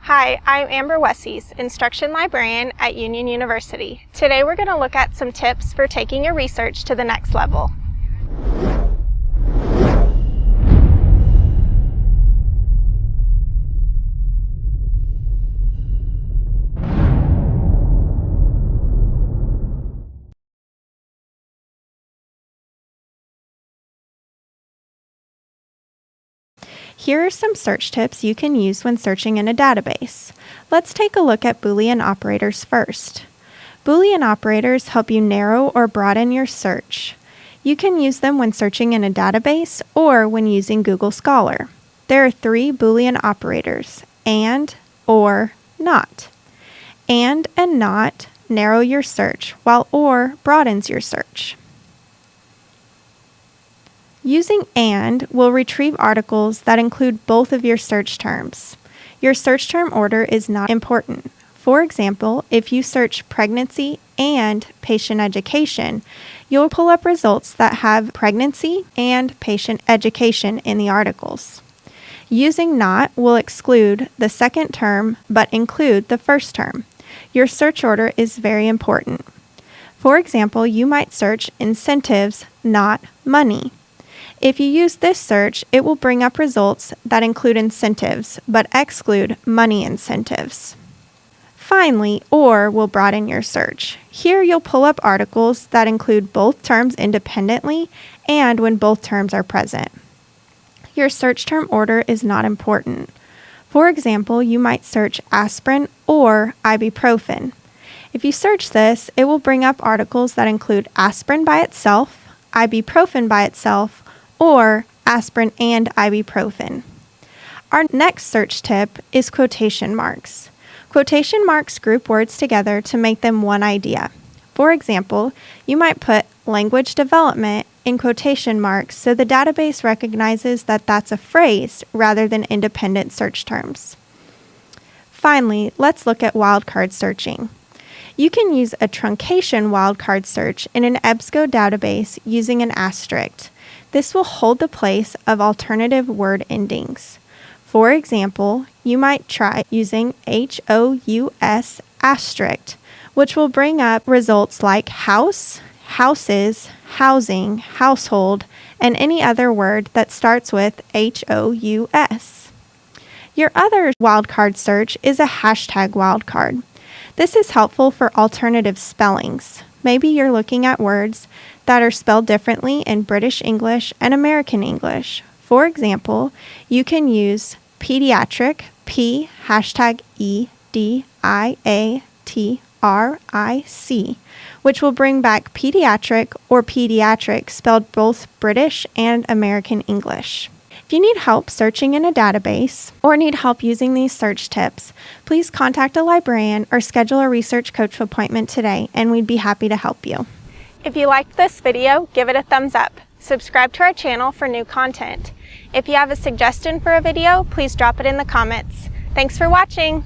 Hi, I'm Amber Wessies, Instruction Librarian at Union University. Today we're going to look at some tips for taking your research to the next level. Here are some search tips you can use when searching in a database. Let's take a look at Boolean operators first. Boolean operators help you narrow or broaden your search. You can use them when searching in a database or when using Google Scholar. There are three Boolean operators: and, or, not. And not narrow your search, while or broadens your search. Using and will retrieve articles that include both of your search terms. Your search term order is not important. For example, if you search pregnancy and patient education, you'll pull up results that have pregnancy and patient education in the articles. Using not will exclude the second term but include the first term. Your search order is very important. For example, you might search incentives, not money. If you use this search, it will bring up results that include incentives, but exclude money incentives. Finally, or will broaden your search. Here you'll pull up articles that include both terms independently and when both terms are present. Your search term order is not important. For example, you might search aspirin or ibuprofen. If you search this, it will bring up articles that include aspirin by itself, ibuprofen by itself, or aspirin and ibuprofen. Our next search tip is quotation marks. Quotation marks group words together to make them one idea. For example, you might put language development in quotation marks so the database recognizes that that's a phrase rather than independent search terms. Finally, let's look at wildcard searching. You can use a truncation wildcard search in an EBSCO database using an asterisk. This will hold the place of alternative word endings. For example, you might try using HOUS asterisk, which will bring up results like house, houses, housing, household, and any other word that starts with HOUS. Your other wildcard search is a hashtag wildcard. This is helpful for alternative spellings. Maybe you're looking at words that are spelled differently in British English and American English. For example, you can use pediatric, P#EDIATRIC, which will bring back pediatric or pediatric spelled both British and American English. If you need help searching in a database or need help using these search tips, please contact a librarian or schedule a research coach appointment today, and we'd be happy to help you. If you liked this video, give it a thumbs up. Subscribe to our channel for new content. If you have a suggestion for a video, please drop it in the comments. Thanks for watching!